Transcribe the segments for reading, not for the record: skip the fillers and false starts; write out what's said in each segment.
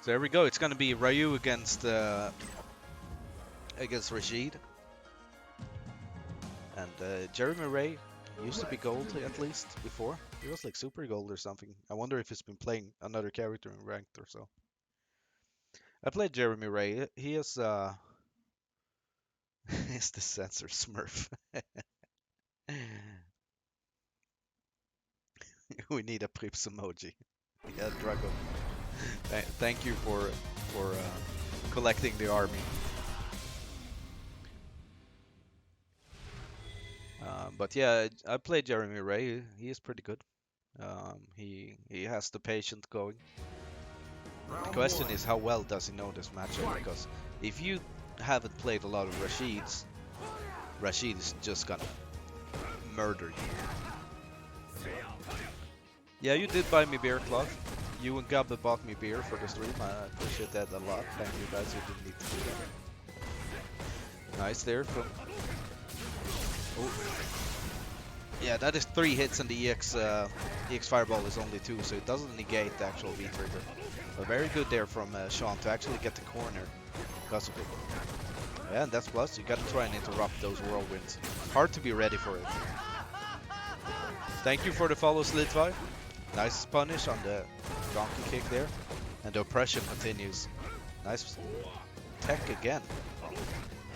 So there we go. It's gonna be Ryu against Rashid, and JeremyRay used to be gold at least before. He was like super gold or something. I wonder if he's been playing another character in ranked or so. I played JeremyRay. He is is the sensor Smurf. We need a Prips emoji. Yeah, Drago. Thank you for collecting the army. But yeah, I played JeremyRay. He is pretty good. He has the patient going. The question is how well does he know this matchup? Because if you haven't played a lot of Rashids, Rashid is just gonna murder you. Yeah, you did buy me beer, Claude. You and Gabba bought me beer for the stream. I appreciate that a lot. Thank you guys. You didn't need to do that. Nice there from. Oh. Yeah, that is 3 hits, and the EX Fireball is only 2, so it doesn't negate the actual V-trigger. But very good there from Sean to actually get the corner because of it. Yeah, and that's plus. You gotta try and interrupt those whirlwinds. Hard to be ready for it. Thank you for the follow, Slid5. Nice punish on the donkey kick there. And the oppression continues. Nice tech again.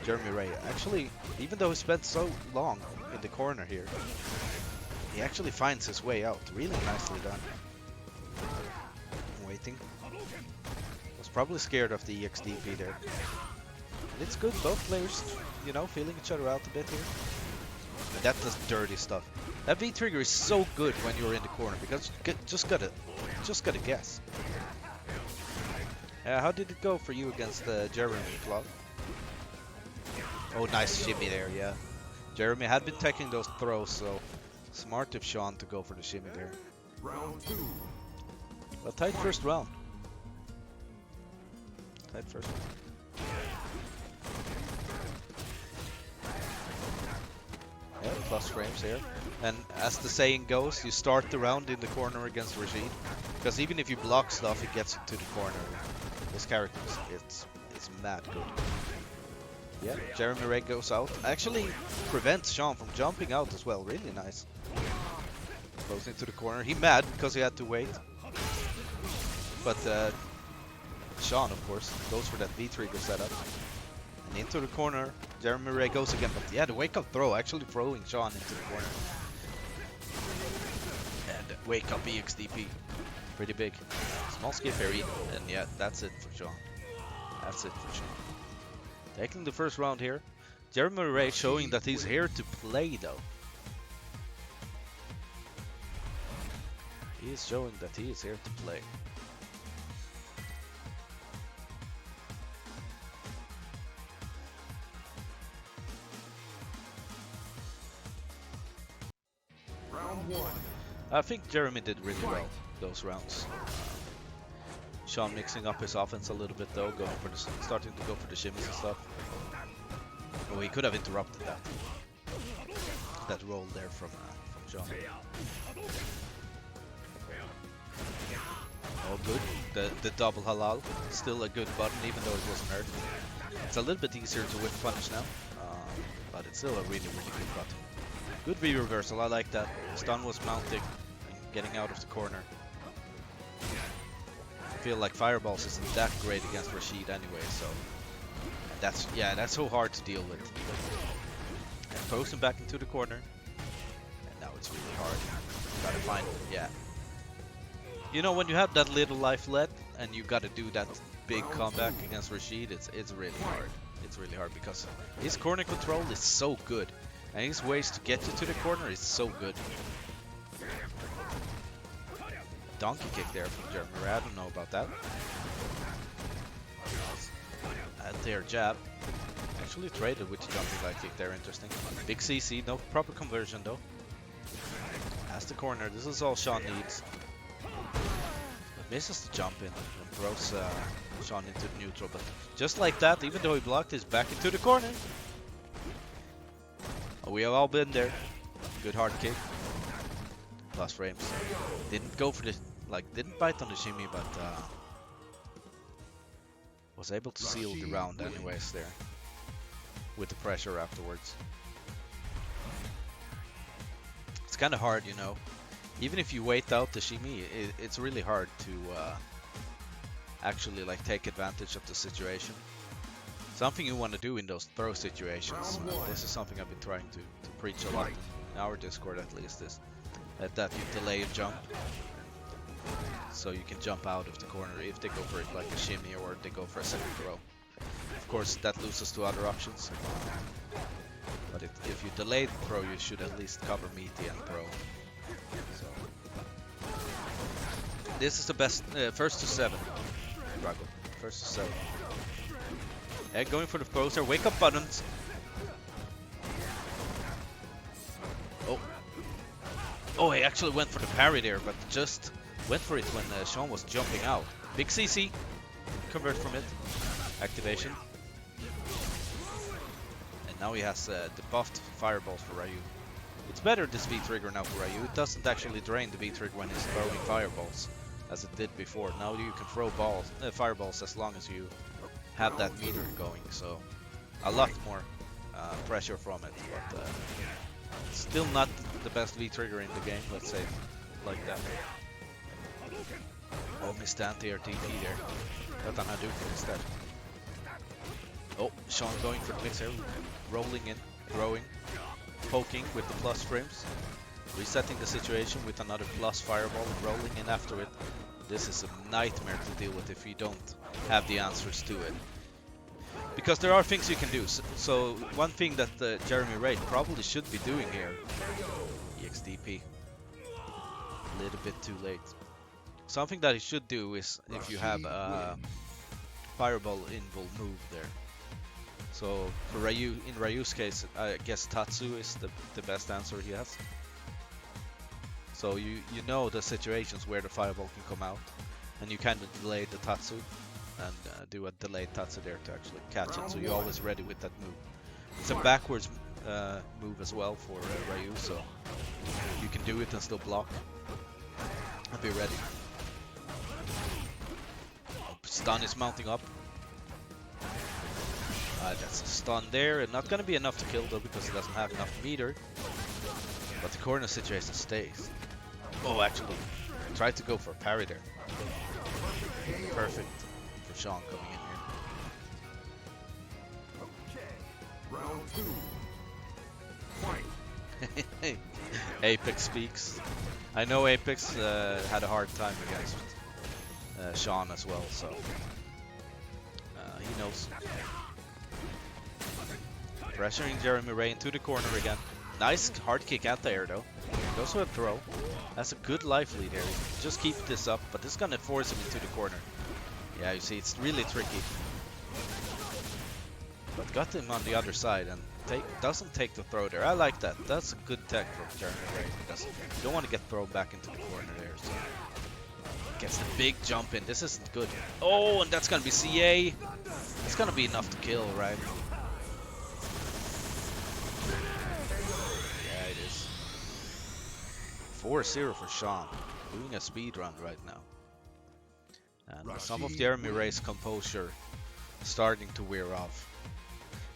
JeremyRay. Actually, even though he spent so long in the corner here, he actually finds his way out. Really nicely done. I'm waiting. Was probably scared of the EXDP there. And it's good, both players, you know, feeling each other out a bit here. And that does dirty stuff. That V-trigger is so good when you're in the corner because you just gotta guess. How did it go for you against Jeremy, Claude? Oh, nice shimmy there, yeah. Jeremy had been taking those throws, so smart of Sean to go for the shimmy there. Round 2. Well, tight first round. Tight first round. Yeah, plus frames here. And as the saying goes, you start the round in the corner against Rashid. Because even if you block stuff, it gets into the corner. This character, it's mad good. Yeah, JeremyRay goes out. Actually prevents Sean from jumping out as well. Really nice. Goes into the corner. He mad because he had to wait. But Sean, of course, goes for that V-trigger setup. And into the corner, JeremyRay goes again. But yeah, the wake-up throw actually throwing Sean into the corner. And wake-up EXDP. Pretty big. Small skip here, and yeah, that's it for Sean. That's it for Sean. Taking the first round here. JeremyRay showing that he's here to play though. He is showing that he is here to play. Round 1. I think Jeremy did really well those rounds. Sean mixing up his offense a little bit though, going for the starting to go for the shimmies and stuff. Oh, he could have interrupted that roll there from Sean. Oh, good. The double halal, still a good button even though it wasn't hurt. It's a little bit easier to whip punish now, but it's still a really good button. Good V reversal, I like that. Stun was mounting, getting out of the corner. I feel like fireballs isn't that great against Rashid anyway, so that's so hard to deal with. And throws him back into the corner, and now it's really hard. Gotta find it, yeah. You know, when you have that little life left and you gotta do that big comeback against Rashid, it's really hard. It's really hard because his corner control is so good, and his ways to get you to the corner is so good. Donkey kick there from JeremyRay. I don't know about that. Anti-air jab. Actually traded with the jumping light kick there. Interesting. Big CC. No proper conversion though. Has the corner. This is all Sean needs. But misses the jump in and throws Sean into the neutral. But just like that, even though he blocked, he's back into the corner. Oh, we have all been there. Good hard kick. Plus frames. Didn't go for the, didn't bite on the shimmy, but Was able to seal the round anyways there. With the pressure afterwards. It's kind of hard, you know. Even if you wait out the shimmy, it's really hard to actually like take advantage of the situation. Something you want to do in those throw situations. This is something I've been trying to preach a lot in our Discord at least, is that you delay a jump. So you can jump out of the corner if they go for it like a shimmy or they go for a second throw. Of course that loses to other options. But if you delay the throw, you should at least cover meaty and throw. So. This is the best, first to 7. Struggle. First to 7. Egg going for the poster. Wake up buttons. Oh. Oh, he actually went for the parry there, but just went for it when Sean was jumping out. Big CC. Convert from it. Activation. And now he has the buffed fireballs for Ryu. It's better this V-trigger now for Ryu. It doesn't actually drain the V-trigger when he's throwing fireballs, as it did before. Now you can throw fireballs as long as you have that meter going, so a lot more pressure from it, but still not the best V-trigger in the game, let's say like that. Oh, missed anti-RTP there. Got an Hadouken instead. Oh, Sean going for the mix here, rolling in, throwing, poking with the plus frames, resetting the situation with another plus fireball and rolling in after it. This is a nightmare to deal with if you don't have the answers to it. Because there are things you can do. So one thing that JeremyRay probably should be doing here, EXDP, a little bit too late. Something that he should do is if you have a fireball invul move there. So for Ryu, in Ryu's case, I guess Tatsu is the best answer he has. So you know the situations where the fireball can come out, and you kind of delay the Tatsu and do a delayed Tatsu there to actually catch it. So you're always ready with that move. It's a backwards move as well for Ryu, so you can do it and still block and be ready. Stun is mounting up. That's a stun there, and not gonna be enough to kill though because it doesn't have enough meter. But the corner situation stays. Oh, actually, tried to go for a parry there. Perfect for Sean coming in here. Round 2. Fight. Apex speaks. I know Apex had a hard time against Sean as well, so he knows. Pressuring JeremyRay into the corner again. Nice hard kick out there though. Goes for a throw. That's a good life lead here. Just keep this up, but this is gonna force him into the corner. Yeah, you see, it's really tricky. But got him on the other side and doesn't take the throw there. I like that. That's a good tech from JeremyRay because you don't want to get thrown back into the corner there. So gets the big jump in. This isn't good. Oh, and that's gonna be CA. It's gonna be enough to kill, right? Yeah, it is. 4-0 for Sean. Doing a speed run right now. And some of JeremyRay's composure starting to wear off.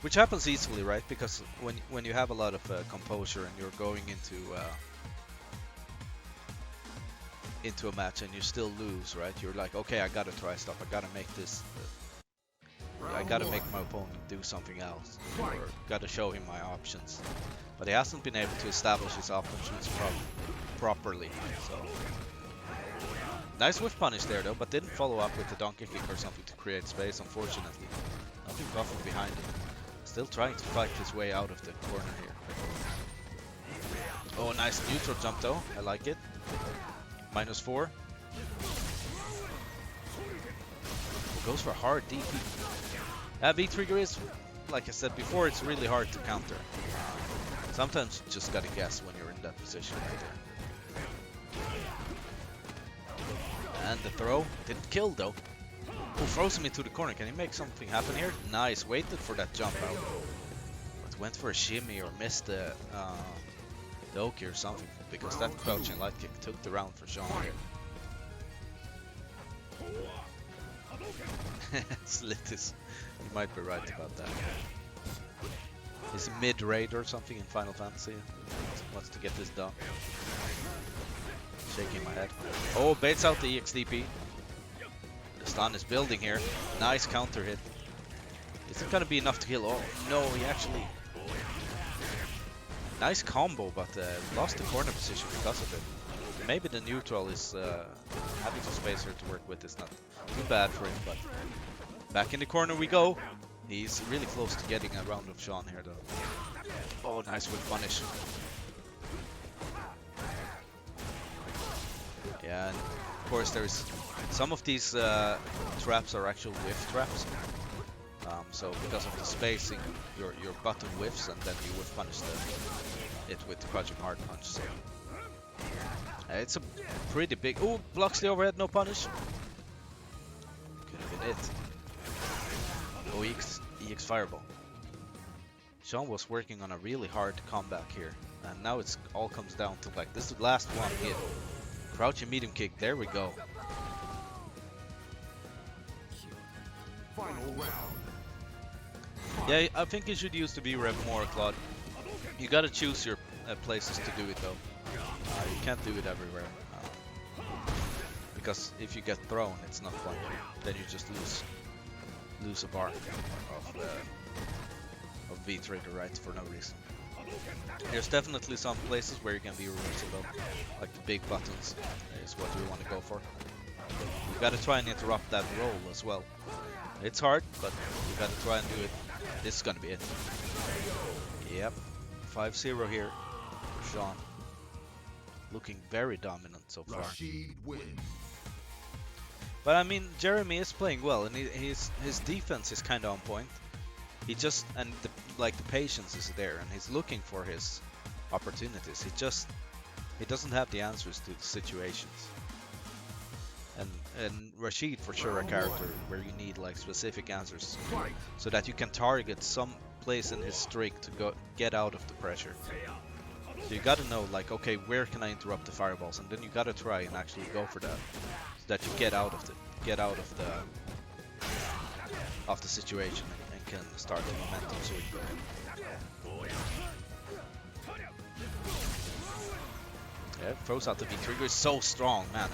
Which happens easily, right? Because when you have a lot of composure and you're going into a match and you still lose, right? You're like, okay, I gotta try stuff. I gotta make this. I gotta make my opponent do something else, or gotta show him my options. But he hasn't been able to establish his options properly. So nice whiff punish there though, but didn't follow up with the donkey kick or something to create space. Unfortunately, nothing buffing behind him. Still trying to fight his way out of the corner here. Oh, nice neutral jump though. I like it. -4. Goes for hard DP. V-trigger is, like I said before, it's really hard to counter. Sometimes you just gotta guess when you're in that position right there. And the throw didn't kill though. Oh, throws him into the corner. Can he make something happen here? Nice. Waited for that jump out. But went for a shimmy or missed the Oki or something. Because that crouching light kick took the round for Sean here. Slit is. You might be right about that. He's mid-raid or something in Final Fantasy. Wants to get this done. Shaking my head. Oh, baits out the EXDP. The stun is building here. Nice counter hit. Is it gonna be enough to kill? Oh no, he actually. Nice combo, but lost the corner position because of it. Maybe the neutral is having some space here to work with is not too bad for him, but back in the corner we go. He's really close to getting a round of Sean here though. Oh, nice with punish. Yeah, and of course there's some of these traps are actual whiff traps. So because of the spacing, your button whiffs and then you whiff punish it with the crouching hard punch. So it's a pretty big. Oh, blocks the overhead, no punish. Could have been it. Oh, EX Fireball. Sean was working on a really hard comeback here, and now it's all comes down to like this is the last one hit. Crouching medium kick. There we go. Final round. Yeah, I think you should use the V-Rev more, Claude. You gotta choose your places to do it though. You can't do it everywhere. Because if you get thrown, it's not fun. Then you just lose a bar of V-Trigger, right, for no reason. There's definitely some places where you can be reversible, like the big buttons is what we want to go for. You gotta try and interrupt that roll as well. It's hard, but you gotta try and do it. This is gonna be it. Yep, 5-0 here for Sean. Looking very dominant so far. Rashid wins. But I mean, Jeremy is playing well, and his defense is kind of on point. He just the patience is there, and he's looking for his opportunities. He doesn't have the answers to the situations. And Rashid for sure a character where you need like specific answers so that you can target some place in his streak to get out of the pressure. So you gotta know like, okay, where can I interrupt the fireballs, and then you gotta try and actually go for that so that you get out of the situation and can start the momentum swing. Yeah, throws out the V-Trigger is so strong, man.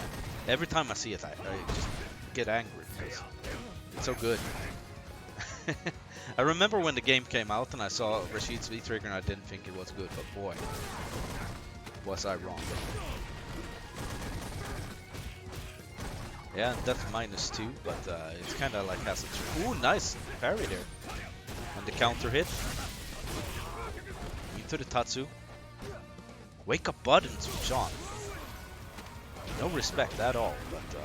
Every time I see it, I just get angry because it's so good. I remember when the game came out and I saw Rashid's V-Trigger and I didn't think it was good, but boy, was I wrong. Yeah, that's -2, but it's kind of like has a... Ooh, nice parry there. And the counter hit. Into the Tatsu. Wake up buttons from Sean. No respect at all, but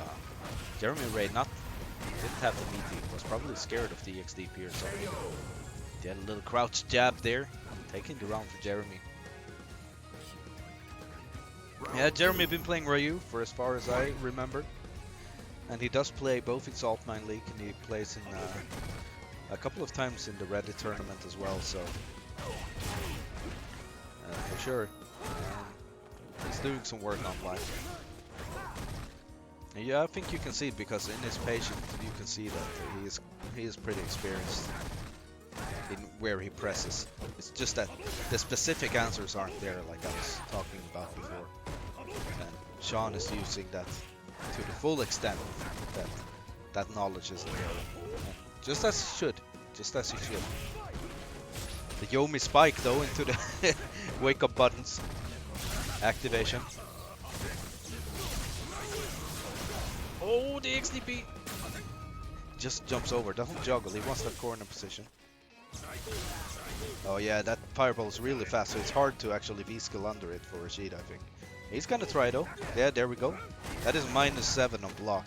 JeremyRay didn't have the meaty. Was probably scared of the EXDP or something. He had a little crouch jab there, taking the round for Jeremy. Yeah, Jeremy been playing Ryu for as far as I remember, and he does play both in Salt Mine League and he plays in a couple of times in the Reddit tournament as well. So for sure. He's doing some work online. Yeah, I think you can see it because in his patience you can see that he is pretty experienced in where he presses. It's just that the specific answers aren't there like I was talking about before. And Sean is using that to the full extent that knowledge isn't there. Just as he should. Just as he should. The Yomi spike though into the wake up buttons. Activation. Oh, the XDP! Just jumps over, doesn't juggle, he wants that corner position. Oh yeah, that fireball is really fast, so it's hard to actually V-skill under it for Rashid, I think. He's gonna try though. Yeah, there we go. That is -7 on block,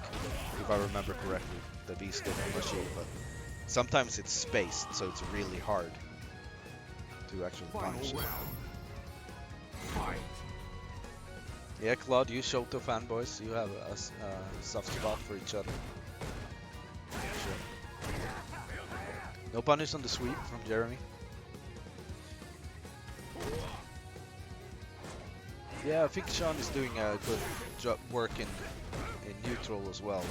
if I remember correctly, the V-skill from Rashid, but sometimes it's spaced, so it's really hard to actually punish it. Yeah, Claude, you Shoto fanboys, you have a soft spot for each other. Sure. No punish on the sweep from Jeremy. Yeah, I think Sean is doing a good job work in neutral as well.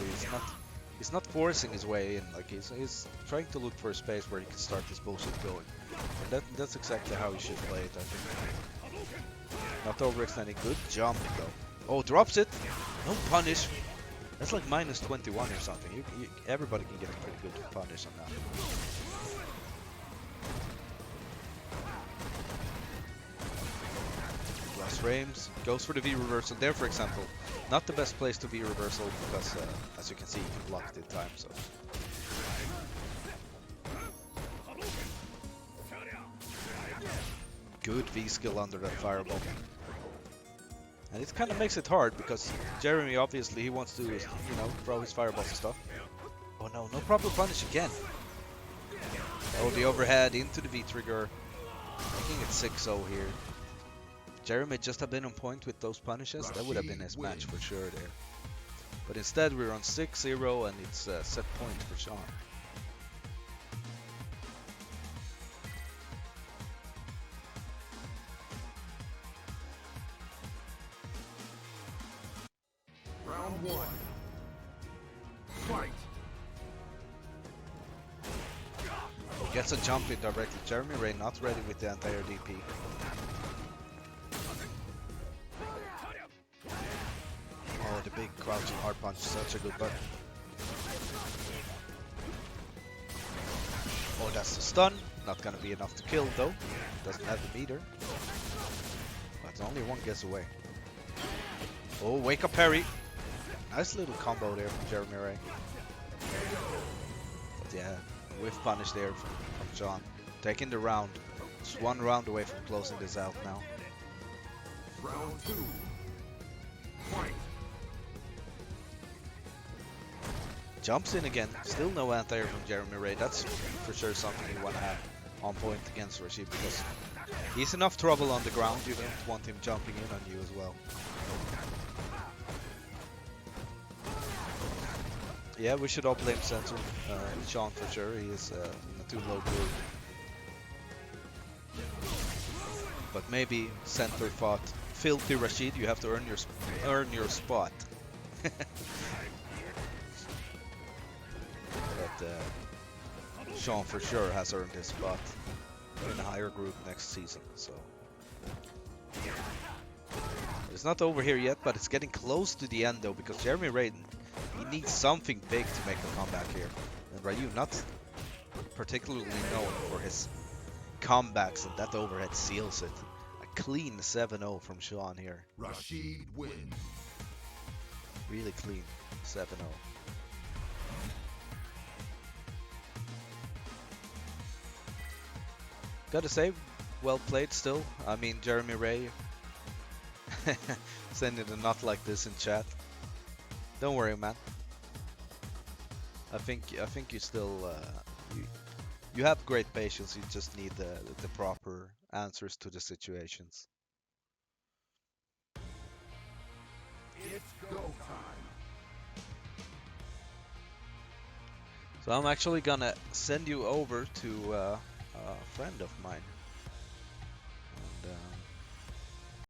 He's not forcing his way in, like he's trying to look for a space where he can start this bullshit going. And that's exactly how he should play it, I think. Not overextending. Good jump though. Oh, drops it. No punish. That's like minus 21 or something. Everybody can get a pretty good punish on that. Plus frames. Goes for the V reversal there, for example. Not the best place to V reversal because, as you can see, you can block it in time. So. Good V skill under that fireball. And it kind of makes it hard because Jeremy obviously he wants to, throw his fireballs and stuff. Oh no, no proper punish again. Oh, the overhead into the V trigger, making it 6-0 here. Jeremy just have been on point with those punishes. That would have been his match for sure there. But instead we're on 6-0 and it's a set point for Sean. Round 1. Fight. Gets a jump in directly. JeremyRay not ready with the entire DP. Oh, the big crouching hard punch, such a good button. Oh, that's the stun. Not gonna be enough to kill though. Doesn't have the meter. But only one gets away. Oh, wake up parry. Nice little combo there from JeremyRay. But yeah, whiff punish there from John. Taking the round. Just one round away from closing this out now. Round 2. Fight. Jumps in again. Still no anti-air from JeremyRay. That's for sure something you want to have on point against Rashid because he's enough trouble on the ground. You don't want him jumping in on you as well. Yeah, we should all blame Center. Sean for sure. He is in a too low group. But maybe Center thought, filthy Rashid, you have to earn your spot. But Sean for sure has earned his spot in a higher group next season. So it's not over here yet, but it's getting close to the end though because JeremyRay, he needs something big to make a comeback here. And Ryu not particularly known for his comebacks, and that overhead seals it. A clean 7-0 from Sean here. Rashid wins. Really clean 7-0. Gotta say, well played still. I mean, JeremyRay sending a not like this in chat. Don't worry, man. I think you still you have great patience. You just need the proper answers to the situations. It's go time. So I'm actually gonna send you over to a friend of mine